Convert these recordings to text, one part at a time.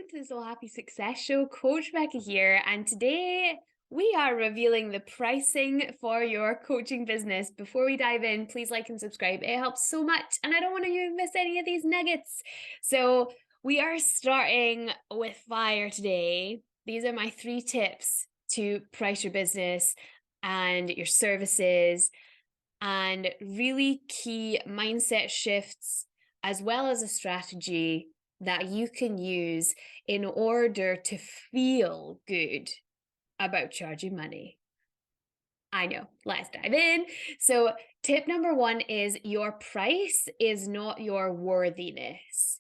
welcome to the So Happy Success Show. Coach Becca here, and today we are revealing the pricing for your coaching business. Before we dive in, please like and subscribe. It helps so much, and I don't want you to miss any of these nuggets. So we are starting with fire today. These are my 3 tips to price your business and your services, and really key mindset shifts, as well as a strategy that you can use in order to feel good about charging money. I know, let's dive in. So tip number 1 is your price is not your worthiness.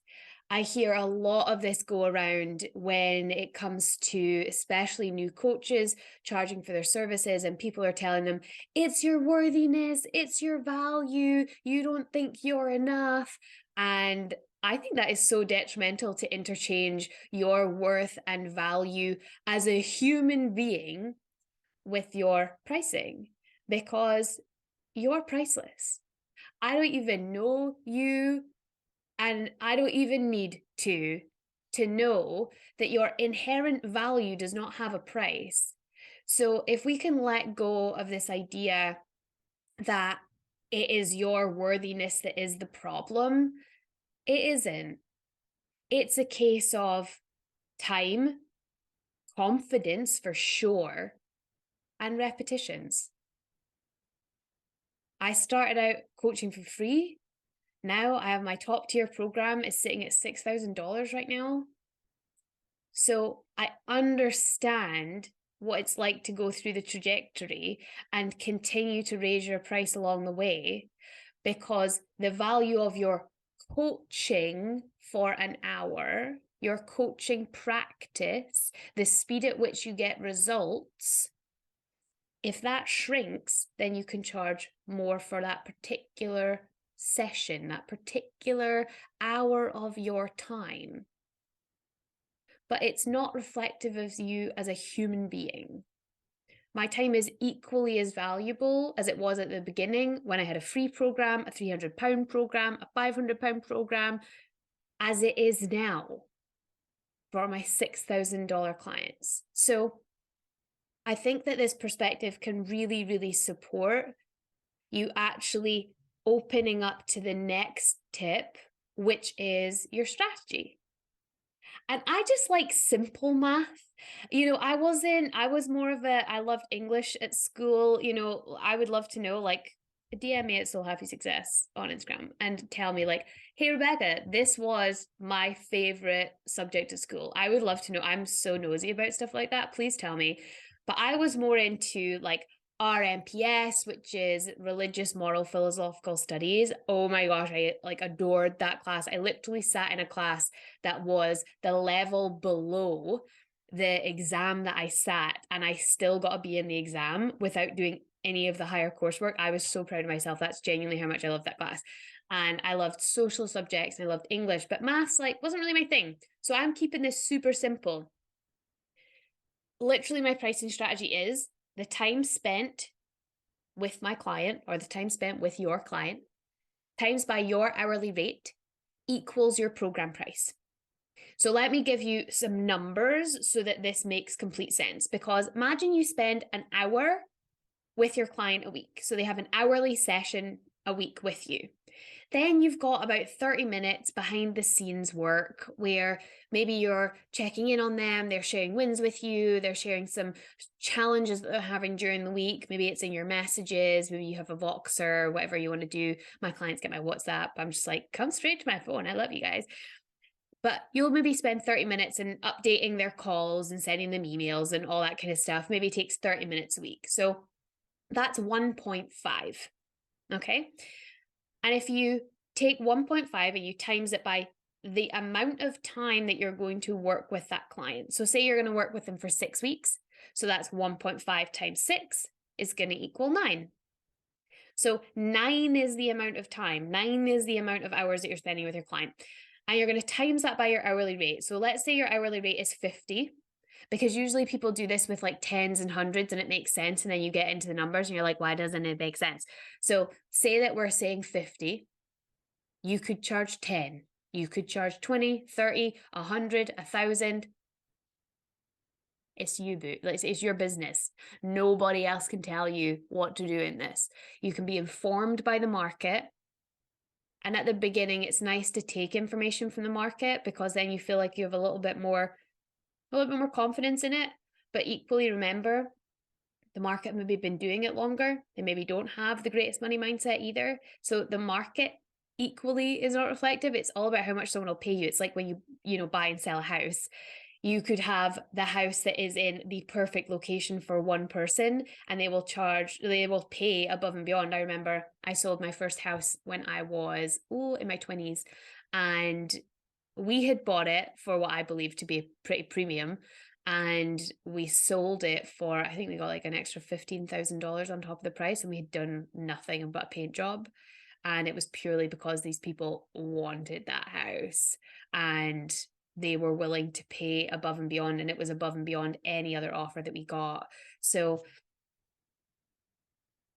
I hear a lot of this go around when it comes to especially new coaches charging for their services, and people are telling them, it's your worthiness, it's your value, you don't think you're enough. And I think that is so detrimental to interchange your worth and value as a human being with your pricing, because you're priceless. I don't even know you, and I don't even need to know that your inherent value does not have a price. So if we can let go of this idea that it is your worthiness that is the problem, it isn't. It's a case of time, confidence for sure, and repetitions. I started out coaching for free. Now I have my top tier program is sitting at $6,000 right now. So I understand what it's like to go through the trajectory and continue to raise your price along the way, because the value of your coaching for an hour, your coaching practice, the speed at which you get results, if that shrinks, then you can charge more for that particular session, that particular hour of your time. But it's not reflective of you as a human being. My time is equally as valuable as it was at the beginning when I had a free program, a £300 program, a £500 program, as it is now for my $6,000 clients. So I think that this perspective can really, really support you actually opening up to the next tip, which is your strategy. And I just like simple math. I was more of I loved English at school. I would love to know, like, DM me at So Happy Success on Instagram and tell me, like, hey, Rebecca, this was my favorite subject at school. I would love to know. I'm so nosy about stuff like that. Please tell me. But I was more into like RMPS, which is Religious, Moral, Philosophical Studies. Oh my gosh, I like adored that class. I literally sat in a class that was the level below the exam that I sat, and I still got a B in the exam without doing any of the higher coursework. I was so proud of myself. That's genuinely how much I loved that class. And I loved social subjects, and I loved English, but maths wasn't really my thing. So I'm keeping this super simple. Literally, my pricing strategy is the time spent with my client, or the time spent with your client, times by your hourly rate equals your program price. So let me give you some numbers so that this makes complete sense, because imagine you spend an hour with your client a week. So they have an hourly session a week with you. Then you've got about 30 minutes behind the scenes work where maybe you're checking in on them, they're sharing wins with you, they're sharing some challenges that they're having during the week. Maybe it's in your messages, maybe you have a Voxer, whatever you want to do. My clients get my WhatsApp. I'm just like, come straight to my phone. I love you guys. But you'll maybe spend 30 minutes in updating their calls and sending them emails and all that kind of stuff. Maybe it takes 30 minutes a week. So that's 1.5. Okay. And if you take 1.5 and you times it by the amount of time that you're going to work with that client. So say you're going to work with them for 6 weeks. So that's 1.5 times 6 is going to equal 9. So 9 is the amount of time. 9 is the amount of hours that you're spending with your client. And you're going to times that by your hourly rate. So let's say your hourly rate is 50. Because usually people do this with like tens and hundreds and it makes sense. And then you get into the numbers and you're like, why doesn't it make sense? So say that we're saying 50, you could charge 10. You could charge 20, 30, 100, 1,000. It's you, boo. It's your business. Nobody else can tell you what to do in this. You can be informed by the market. And at the beginning, it's nice to take information from the market because then you feel like you have a little bit more confidence in it. But equally remember, the market maybe been doing it longer. They maybe don't have the greatest money mindset either. So the market equally is not reflective. It's all about how much someone will pay you. It's like when you buy and sell a house. You could have the house that is in the perfect location for one person and they will pay above and beyond. I remember I sold my first house when I was in my 20s, and we had bought it for what I believed to be a pretty premium, and we sold it for, I think we got like an extra $15,000 on top of the price, and we had done nothing but a paint job. And it was purely because these people wanted that house and they were willing to pay above and beyond, and it was above and beyond any other offer that we got. So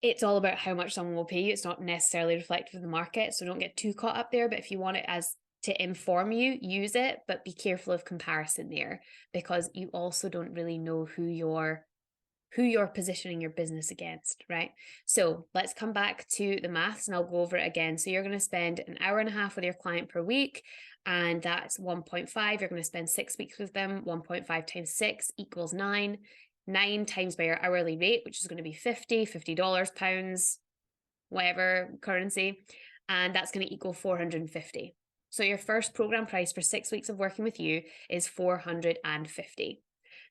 it's all about how much someone will pay you. It's not necessarily reflective of the market, so don't get too caught up there. But if you want it as to inform you, use it, but be careful of comparison there, because you also don't really know who you're positioning your business against, right? So let's come back to the maths and I'll go over it again. So you're going to spend an hour and a half with your client per week, and that's 1.5. You're going to spend 6 weeks with them. 1.5 times 6 equals 9. 9 times by your hourly rate, which is going to be $50, pounds, whatever currency, and that's going to equal 450. So your first program price for 6 weeks of working with you is 450.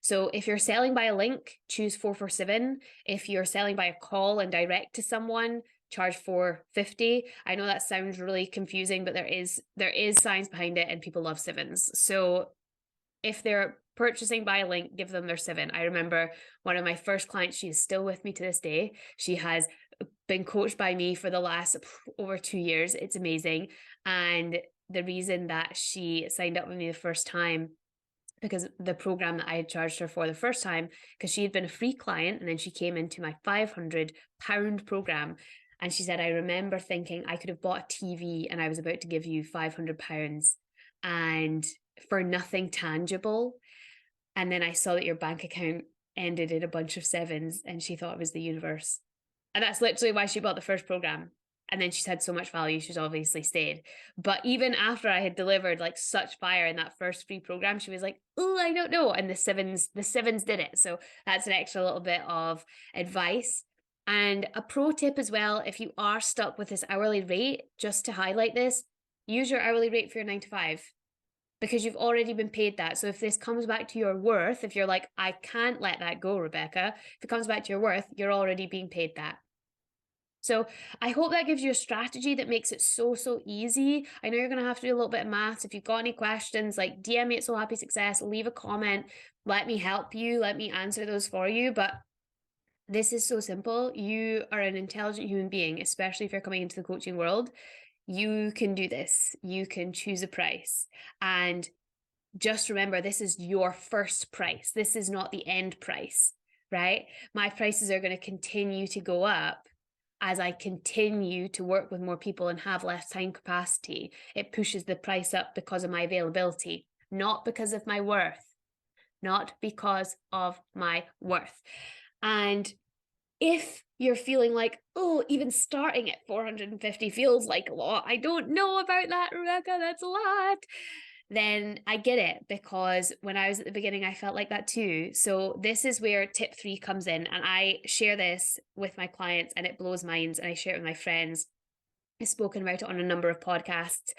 So if you're selling by a link, choose 447. If you're selling by a call and direct to someone, charge 450. I know that sounds really confusing, but there is science behind it, and people love sevens. So if they're purchasing by a link, give them their 7. I remember one of my first clients, she is still with me to this day. She has been coached by me for the last over 2 years. It's amazing. And the reason that she signed up with me the first time, because the program that I had charged her for the first time, because she had been a free client and then she came into my £500 program, and she said, I remember thinking I could have bought a TV and I was about to give you £500 and for nothing tangible. And then I saw that your bank account ended in a bunch of 7s, and she thought it was the universe. And that's literally why she bought the first program. And then she's had so much value, she's obviously stayed. But even after I had delivered like such fire in that first free program, she was like, oh, I don't know. And the sevens did it. So that's an extra little bit of advice. And a pro tip as well, if you are stuck with this hourly rate, just to highlight this, use your hourly rate for your 9 to 5, because you've already been paid that. So if this comes back to your worth, if you're like, I can't let that go, Rebecca, if it comes back to your worth, you're already being paid that. So I hope that gives you a strategy that makes it so easy. I know you're going to have to do a little bit of maths. If you've got any questions, like DM me at So Happy Success, leave a comment, let me help you, let me answer those for you. But this is so simple. You are an intelligent human being, especially if you're coming into the coaching world. You can do this. You can choose a price. And just remember, this is your first price. This is not the end price, right? My prices are going to continue to go up as I continue to work with more people and have less time capacity. It pushes the price up because of my availability, not because of my worth, not because of my worth. And if you're feeling like, oh, even starting at 450 feels like a lot, I don't know about that, Rebecca, that's a lot, then I get it, because when I was at the beginning, I felt like that too. So this is where tip 3 comes in, and I share this with my clients and it blows minds, and I share it with my friends. I've spoken about it on a number of podcasts,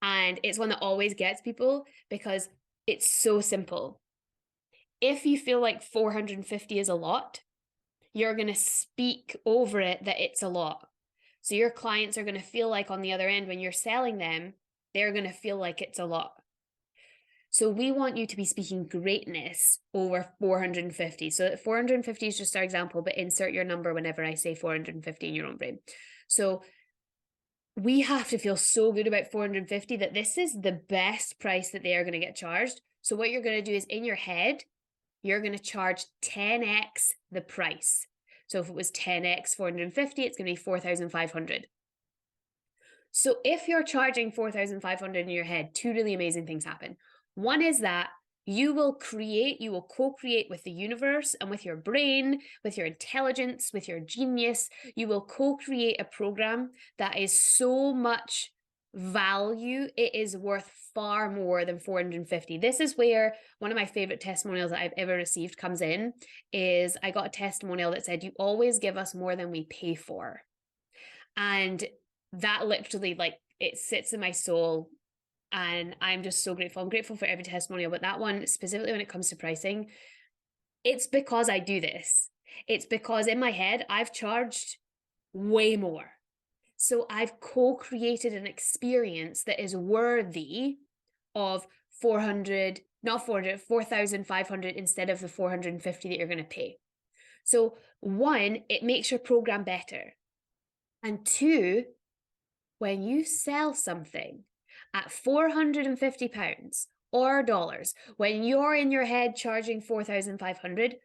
and it's one that always gets people because it's so simple. If you feel like 450 is a lot, you're going to speak over it that it's a lot. So your clients are going to feel like on the other end, when you're selling them, they're going to feel like it's a lot. So we want you to be speaking greatness over 450. So 450 is just our example, but insert your number whenever I say 450 in your own brain. So we have to feel so good about 450 that this is the best price that they are going to get charged. So what you're going to do is, in your head, you're going to charge 10x the price. So if it was 10x 450, it's going to be 4,500. So if you're charging 4,500 in your head, two really amazing things happen. One is that you will co-create with the universe and with your brain, with your intelligence, with your genius. You will co-create a program that is so much value, it is worth far more than 450. This is where one of my favorite testimonials that I've ever received comes in. Is I got a testimonial that said, "You always give us more than we pay for." And that literally, like, it sits in my soul, and I'm just so grateful. I'm grateful for every testimonial, but that one specifically when it comes to pricing, it's because I do this. It's because in my head I've charged way more. So I've co-created an experience that is worthy of 400, not 400, 4,500 instead of the 450 that you're going to pay. So one, it makes your program better. And two, when you sell something at £450 or dollars, when you're in your head charging 4,500,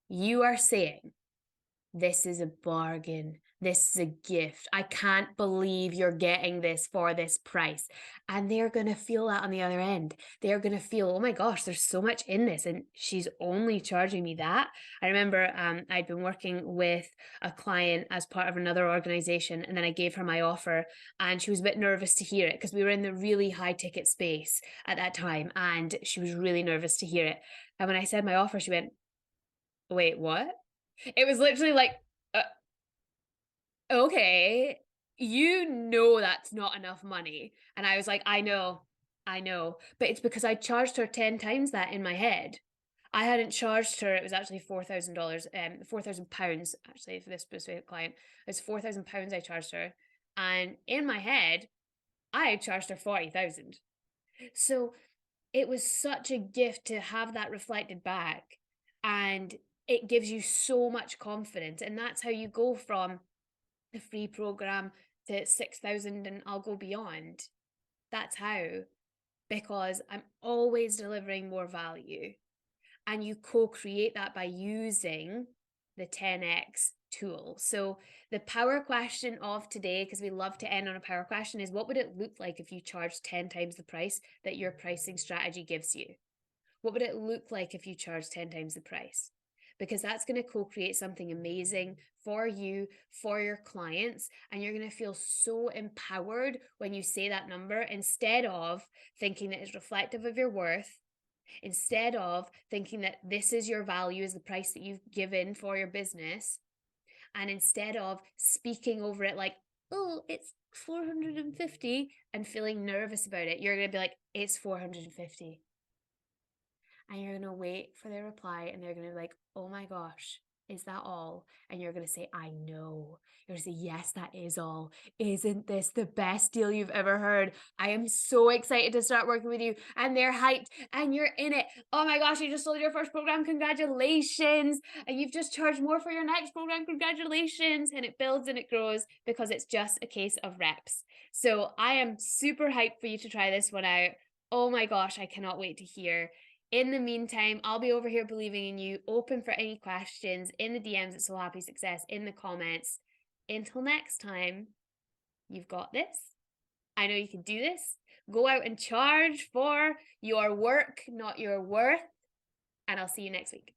you are saying, this is a bargain. This is a gift. I can't believe you're getting this for this price. And they're going to feel that on the other end. They're going to feel, oh my gosh, there's so much in this. And she's only charging me that. I remember I'd been working with a client as part of another organization. And then I gave her my offer. And she was a bit nervous to hear it because we were in the really high ticket space at that time. And she was really nervous to hear it. And when I said my offer, she went, wait, what? It was literally like, uh, okay, you know that's not enough money. And I was like, I know. But it's because I charged her 10 times that in my head. I hadn't charged her, it was actually $4,000, £4,000 actually for this specific client. It was £4,000 I charged her. And in my head, I had charged her 40,000. So it was such a gift to have that reflected back. And it gives you so much confidence. And that's how you go from the free program to 6,000 and I'll go beyond. That's how, because I'm always delivering more value. And you co-create that by using the 10x tool. So the power question of today, because we love to end on a power question, is what would it look like if you charged 10 times the price that your pricing strategy gives you? What would it look like if you charged 10 times the price? Because that's going to co-create something amazing for you, for your clients, and you're going to feel so empowered when you say that number, instead of thinking that it's reflective of your worth, instead of thinking that this is your value, is the price that you've given for your business, and instead of speaking over it like, oh, it's 450 and feeling nervous about it, you're going to be like, it's 450. And you're going to wait for their reply, and they're going to be like, oh my gosh, is that all? And you're going to say, I know. You're going to say, yes, that is all. Isn't this the best deal you've ever heard? I am so excited to start working with you. And they're hyped and you're in it. Oh my gosh, you just sold your first program. Congratulations. And you've just charged more for your next program. Congratulations. And it builds and it grows because it's just a case of reps. So I am super hyped for you to try this one out. Oh my gosh, I cannot wait to hear. In the meantime, I'll be over here believing in you, open for any questions in the DMs at So Happy Success, in the comments. Until next time, you've got this. I know you can do this. Go out and charge for your work, not your worth. And I'll see you next week.